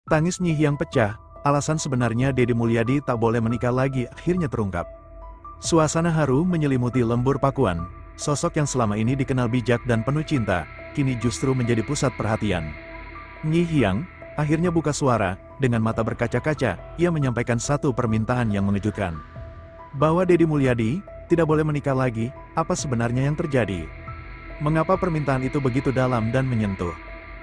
Tangis Nyi Hyang pecah, alasan sebenarnya Deddy Mulyadi tak boleh menikah lagi akhirnya terungkap. Suasana haru menyelimuti lembur pakuan, sosok yang selama ini dikenal bijak dan penuh cinta, kini justru menjadi pusat perhatian. Nyi Hyang akhirnya buka suara, dengan mata berkaca-kaca, ia menyampaikan satu permintaan yang mengejutkan. Bahwa Deddy Mulyadi tidak boleh menikah lagi, apa sebenarnya yang terjadi? Mengapa permintaan itu begitu dalam dan menyentuh?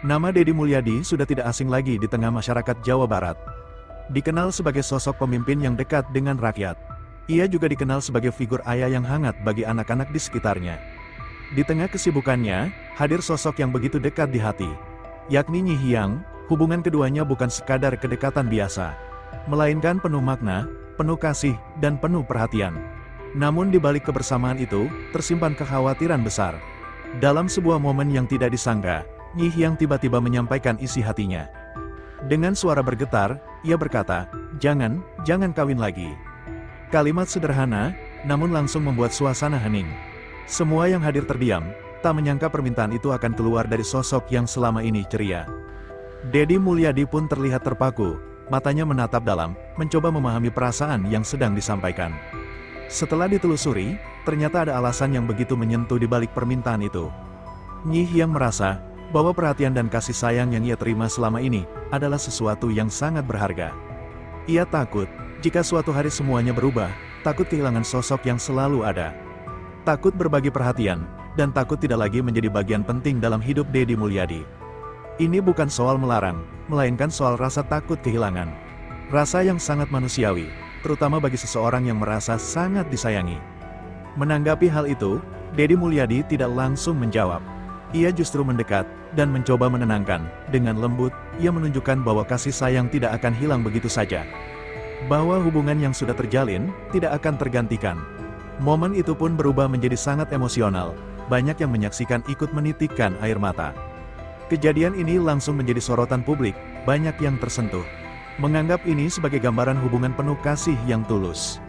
Nama Deddy Mulyadi sudah tidak asing lagi di tengah masyarakat Jawa Barat. Dikenal sebagai sosok pemimpin yang dekat dengan rakyat. Ia juga dikenal sebagai figur ayah yang hangat bagi anak-anak di sekitarnya. Di tengah kesibukannya, hadir sosok yang begitu dekat di hati, yakni Nyi Hyang. Hubungan keduanya bukan sekadar kedekatan biasa, melainkan penuh makna, penuh kasih, dan penuh perhatian. Namun di balik kebersamaan itu, tersimpan kekhawatiran besar. Dalam sebuah momen yang tidak disangka, Nyi Hyang tiba-tiba menyampaikan isi hatinya. Dengan suara bergetar, ia berkata, jangan kawin lagi." Kalimat sederhana, namun langsung membuat suasana hening. Semua yang hadir terdiam, tak menyangka permintaan itu akan keluar dari sosok yang selama ini ceria. Deddy Mulyadi pun terlihat terpaku, matanya menatap dalam, mencoba memahami perasaan yang sedang disampaikan. Setelah ditelusuri, ternyata ada alasan yang begitu menyentuh di balik permintaan itu. Nyi Hyang merasa bahwa perhatian dan kasih sayang yang ia terima selama ini adalah sesuatu yang sangat berharga. Ia takut, jika suatu hari semuanya berubah, takut kehilangan sosok yang selalu ada. Takut berbagi perhatian, dan takut tidak lagi menjadi bagian penting dalam hidup Deddy Mulyadi. Ini bukan soal melarang, melainkan soal rasa takut kehilangan. Rasa yang sangat manusiawi, terutama bagi seseorang yang merasa sangat disayangi. Menanggapi hal itu, Deddy Mulyadi tidak langsung menjawab. Ia justru mendekat, dan mencoba menenangkan. Dengan lembut, ia menunjukkan bahwa kasih sayang tidak akan hilang begitu saja. Bahwa hubungan yang sudah terjalin, tidak akan tergantikan. Momen itu pun berubah menjadi sangat emosional. Banyak yang menyaksikan ikut menitikkan air mata. Kejadian ini langsung menjadi sorotan publik, banyak yang tersentuh. Menganggap ini sebagai gambaran hubungan penuh kasih yang tulus.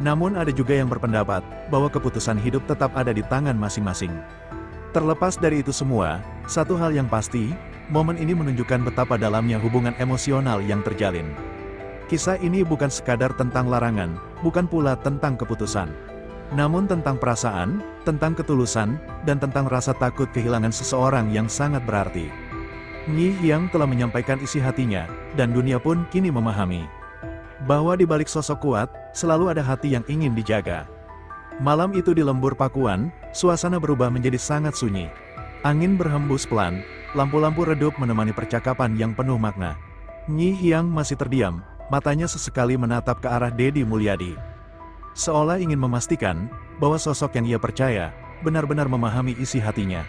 Namun ada juga yang berpendapat, bahwa keputusan hidup tetap ada di tangan masing-masing. Terlepas dari itu semua, satu hal yang pasti, momen ini menunjukkan betapa dalamnya hubungan emosional yang terjalin. Kisah ini bukan sekadar tentang larangan, bukan pula tentang keputusan. Namun tentang perasaan, tentang ketulusan, dan tentang rasa takut kehilangan seseorang yang sangat berarti. Nyi Hyang telah menyampaikan isi hatinya, dan dunia pun kini memahami bahwa di balik sosok kuat, selalu ada hati yang ingin dijaga. Malam itu di lembur pakuan, suasana berubah menjadi sangat sunyi. Angin berhembus pelan, lampu-lampu redup menemani percakapan yang penuh makna. Nyi Hyang masih terdiam, matanya sesekali menatap ke arah Deddy Mulyadi. Seolah ingin memastikan, bahwa sosok yang ia percaya, benar-benar memahami isi hatinya.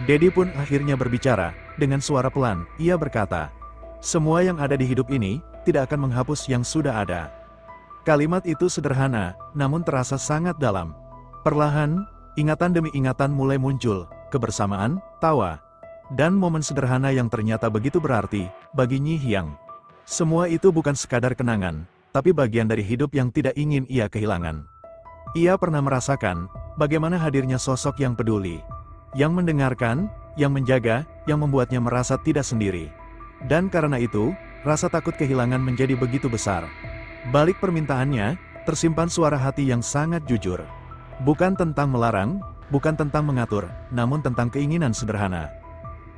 Deddy pun akhirnya berbicara, dengan suara pelan, ia berkata, "Semua yang ada di hidup ini, tidak akan menghapus yang sudah ada." Kalimat itu sederhana, namun terasa sangat dalam. Perlahan, ingatan demi ingatan mulai muncul, kebersamaan, tawa, dan momen sederhana yang ternyata begitu berarti, bagi Nyi Hyang. Semua itu bukan sekadar kenangan, tapi bagian dari hidup yang tidak ingin ia kehilangan. Ia pernah merasakan, bagaimana hadirnya sosok yang peduli, yang mendengarkan, yang menjaga, yang membuatnya merasa tidak sendiri. Dan karena itu, rasa takut kehilangan menjadi begitu besar. Balik permintaannya, tersimpan suara hati yang sangat jujur. Bukan tentang melarang, bukan tentang mengatur, namun tentang keinginan sederhana.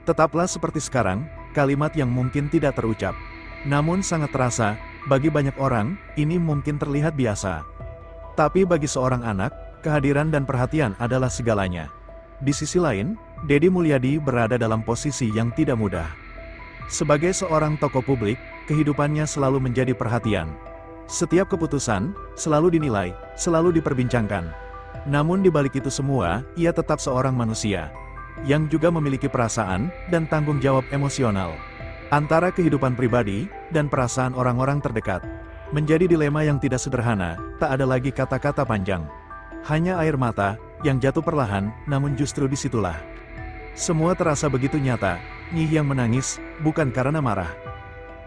Tetaplah seperti sekarang, kalimat yang mungkin tidak terucap, namun sangat terasa, bagi banyak orang, ini mungkin terlihat biasa. Tapi bagi seorang anak, kehadiran dan perhatian adalah segalanya. Di sisi lain, Deddy Mulyadi berada dalam posisi yang tidak mudah. Sebagai seorang tokoh publik, kehidupannya selalu menjadi perhatian. Setiap keputusan, selalu dinilai, selalu diperbincangkan. Namun di balik itu semua, ia tetap seorang manusia, yang juga memiliki perasaan, dan tanggung jawab emosional. Antara kehidupan pribadi, dan perasaan orang-orang terdekat. Menjadi dilema yang tidak sederhana, tak ada lagi kata-kata panjang. Hanya air mata, yang jatuh perlahan, namun justru disitulah. Semua terasa begitu nyata, Nyi Hyang menangis, bukan karena marah.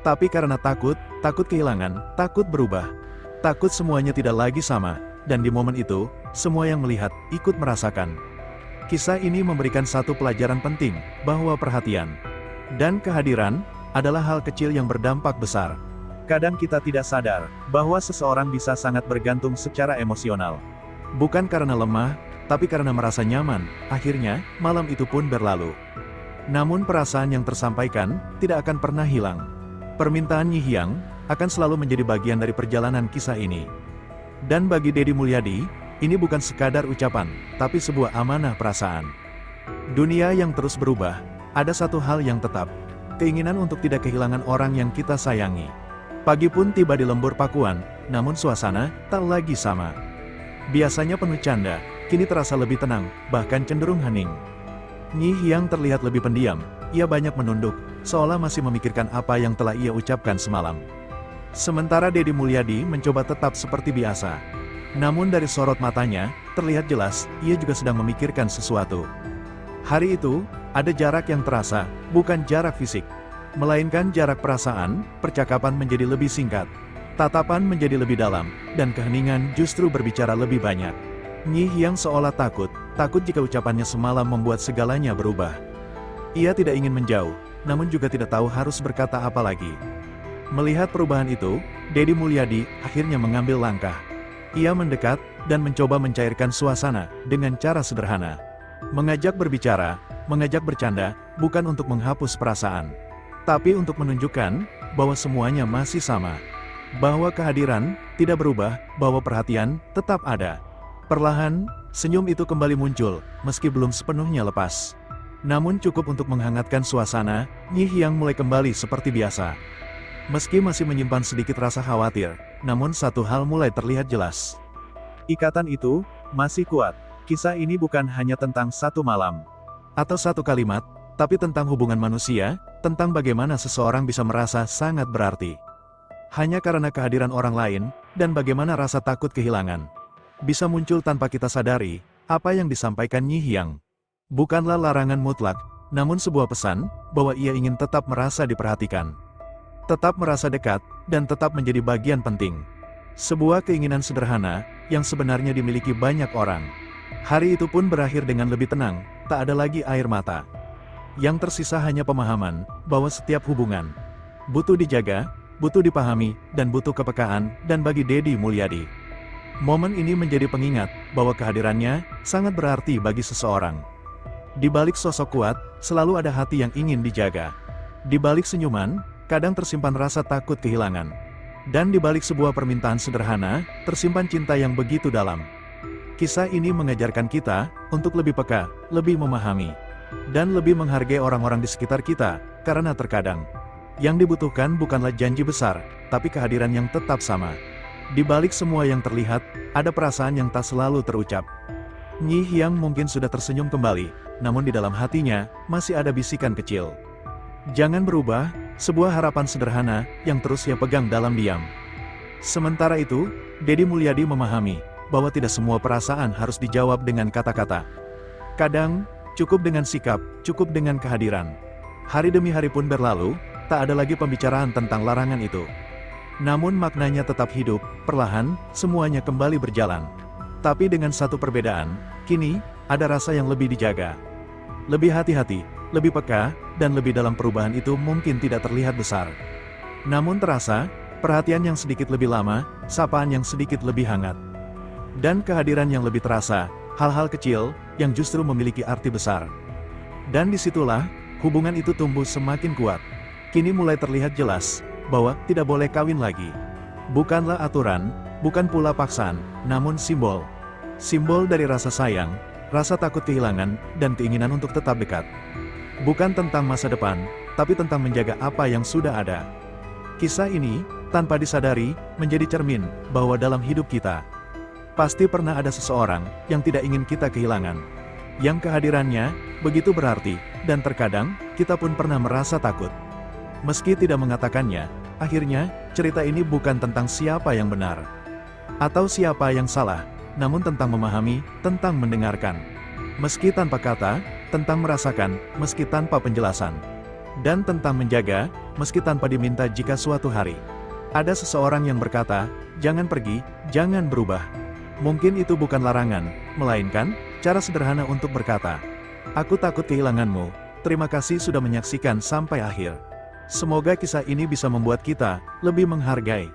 Tapi karena takut kehilangan, takut berubah. Takut semuanya tidak lagi sama, dan di momen itu, semua yang melihat, ikut merasakan. Kisah ini memberikan satu pelajaran penting, bahwa perhatian dan kehadiran adalah hal kecil yang berdampak besar. Kadang kita tidak sadar bahwa seseorang bisa sangat bergantung secara emosional. Bukan karena lemah, tapi karena merasa nyaman. Akhirnya, malam itu pun berlalu. Namun perasaan yang tersampaikan tidak akan pernah hilang. Permintaan Nyi Hyang akan selalu menjadi bagian dari perjalanan kisah ini. Dan bagi Deddy Mulyadi, ini bukan sekadar ucapan, tapi sebuah amanah perasaan. Dunia yang terus berubah, ada satu hal yang tetap. Keinginan untuk tidak kehilangan orang yang kita sayangi. Pagi pun tiba di Lembur Pakuan, namun suasana tak lagi sama. Biasanya penuh canda, kini terasa lebih tenang, bahkan cenderung hening. Nyi Hyang terlihat lebih pendiam, ia banyak menunduk, seolah masih memikirkan apa yang telah ia ucapkan semalam. Sementara Deddy Mulyadi mencoba tetap seperti biasa. Namun dari sorot matanya, terlihat jelas, ia juga sedang memikirkan sesuatu. Hari itu, ada jarak yang terasa, bukan jarak fisik. Melainkan jarak perasaan, percakapan menjadi lebih singkat. Tatapan menjadi lebih dalam, dan keheningan justru berbicara lebih banyak. Nyi Hyang seolah takut jika ucapannya semalam membuat segalanya berubah. Ia tidak ingin menjauh, namun juga tidak tahu harus berkata apa lagi. Melihat perubahan itu, Deddy Mulyadi akhirnya mengambil langkah. Ia mendekat, dan mencoba mencairkan suasana, dengan cara sederhana. Mengajak berbicara, mengajak bercanda, bukan untuk menghapus perasaan. Tapi untuk menunjukkan bahwa semuanya masih sama. Bahwa kehadiran tidak berubah, bahwa perhatian tetap ada. Perlahan, senyum itu kembali muncul, meski belum sepenuhnya lepas. Namun cukup untuk menghangatkan suasana, Nyi Hyang mulai kembali seperti biasa. Meski masih menyimpan sedikit rasa khawatir, namun satu hal mulai terlihat jelas. Ikatan itu masih kuat. Kisah ini bukan hanya tentang satu malam atau satu kalimat, tapi tentang hubungan manusia, tentang bagaimana seseorang bisa merasa sangat berarti hanya karena kehadiran orang lain, dan bagaimana rasa takut kehilangan bisa muncul tanpa kita sadari. Apa yang disampaikan Nyi Hyang bukanlah larangan mutlak, namun sebuah pesan bahwa ia ingin tetap merasa diperhatikan, tetap merasa dekat, dan tetap menjadi bagian penting. Sebuah keinginan sederhana yang sebenarnya dimiliki banyak orang. Hari itu pun berakhir dengan lebih tenang, tak ada lagi air mata. Yang tersisa hanya pemahaman bahwa setiap hubungan butuh dijaga, butuh dipahami, dan butuh kepekaan. Dan bagi Deddy Mulyadi, momen ini menjadi pengingat bahwa kehadirannya sangat berarti bagi seseorang. Di balik sosok kuat, selalu ada hati yang ingin dijaga. Di balik senyuman, kadang tersimpan rasa takut kehilangan. Dan di balik sebuah permintaan sederhana, tersimpan cinta yang begitu dalam. Kisah ini mengajarkan kita untuk lebih peka, lebih memahami, dan lebih menghargai orang-orang di sekitar kita, karena terkadang yang dibutuhkan bukanlah janji besar, tapi kehadiran yang tetap sama. Di balik semua yang terlihat, ada perasaan yang tak selalu terucap. Nyi Hyang mungkin sudah tersenyum kembali, namun di dalam hatinya masih ada bisikan kecil. Jangan berubah, sebuah harapan sederhana yang terus ia pegang dalam diam. Sementara itu, Deddy Mulyadi memahami bahwa tidak semua perasaan harus dijawab dengan kata-kata. Kadang, cukup dengan sikap, cukup dengan kehadiran. Hari demi hari pun berlalu, tak ada lagi pembicaraan tentang larangan itu. Namun maknanya tetap hidup, perlahan, semuanya kembali berjalan. Tapi dengan satu perbedaan, kini, ada rasa yang lebih dijaga. Lebih hati-hati, lebih peka, dan lebih dalam. Perubahan itu mungkin tidak terlihat besar. Namun terasa, perhatian yang sedikit lebih lama, sapaan yang sedikit lebih hangat. Dan kehadiran yang lebih terasa, hal-hal kecil, yang justru memiliki arti besar. Dan disitulah, hubungan itu tumbuh semakin kuat. Kini mulai terlihat jelas, bahwa tidak boleh kawin lagi. Bukanlah aturan, bukan pula paksaan, namun simbol. Simbol dari rasa sayang, rasa takut kehilangan, dan keinginan untuk tetap dekat. Bukan tentang masa depan, tapi tentang menjaga apa yang sudah ada. Kisah ini, tanpa disadari, menjadi cermin, bahwa dalam hidup kita, pasti pernah ada seseorang yang tidak ingin kita kehilangan. Yang kehadirannya begitu berarti, dan terkadang kita pun pernah merasa takut. Meski tidak mengatakannya, akhirnya cerita ini bukan tentang siapa yang benar atau siapa yang salah, namun tentang memahami, tentang mendengarkan. Meski tanpa kata, tentang merasakan, meski tanpa penjelasan. Dan tentang menjaga, meski tanpa diminta. Jika suatu hari ada seseorang yang berkata, "Jangan pergi, jangan berubah." Mungkin itu bukan larangan, melainkan cara sederhana untuk berkata, "Aku takut kehilanganmu, terima kasih sudah menyaksikan sampai akhir." Semoga kisah ini bisa membuat kita lebih menghargai,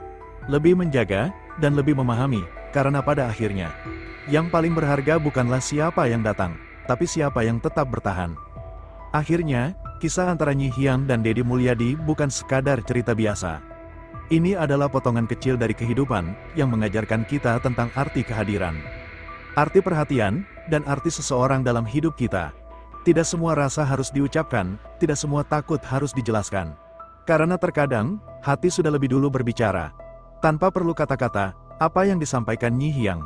lebih menjaga, dan lebih memahami, karena pada akhirnya, yang paling berharga bukanlah siapa yang datang, tapi siapa yang tetap bertahan. Akhirnya, kisah antara Nyi Hyang dan Deddy Mulyadi bukan sekadar cerita biasa. Ini adalah potongan kecil dari kehidupan yang mengajarkan kita tentang arti kehadiran, arti perhatian, dan arti seseorang dalam hidup kita. Tidak semua rasa harus diucapkan, tidak semua takut harus dijelaskan. Karena terkadang, hati sudah lebih dulu berbicara. Tanpa perlu kata-kata, apa yang disampaikan Nyi Hyang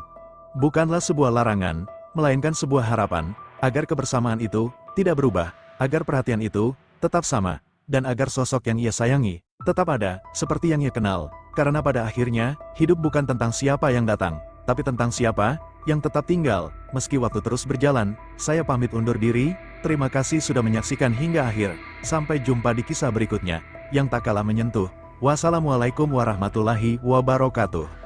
bukanlah sebuah larangan, melainkan sebuah harapan, agar kebersamaan itu tidak berubah, agar perhatian itu tetap sama, dan agar sosok yang ia sayangi tetap ada, seperti yang ia kenal. Karena pada akhirnya, hidup bukan tentang siapa yang datang, tapi tentang siapa yang tetap tinggal. Meski waktu terus berjalan, saya pamit undur diri. Terima kasih sudah menyaksikan hingga akhir. Sampai jumpa di kisah berikutnya, yang tak kalah menyentuh. Wassalamualaikum warahmatullahi wabarakatuh.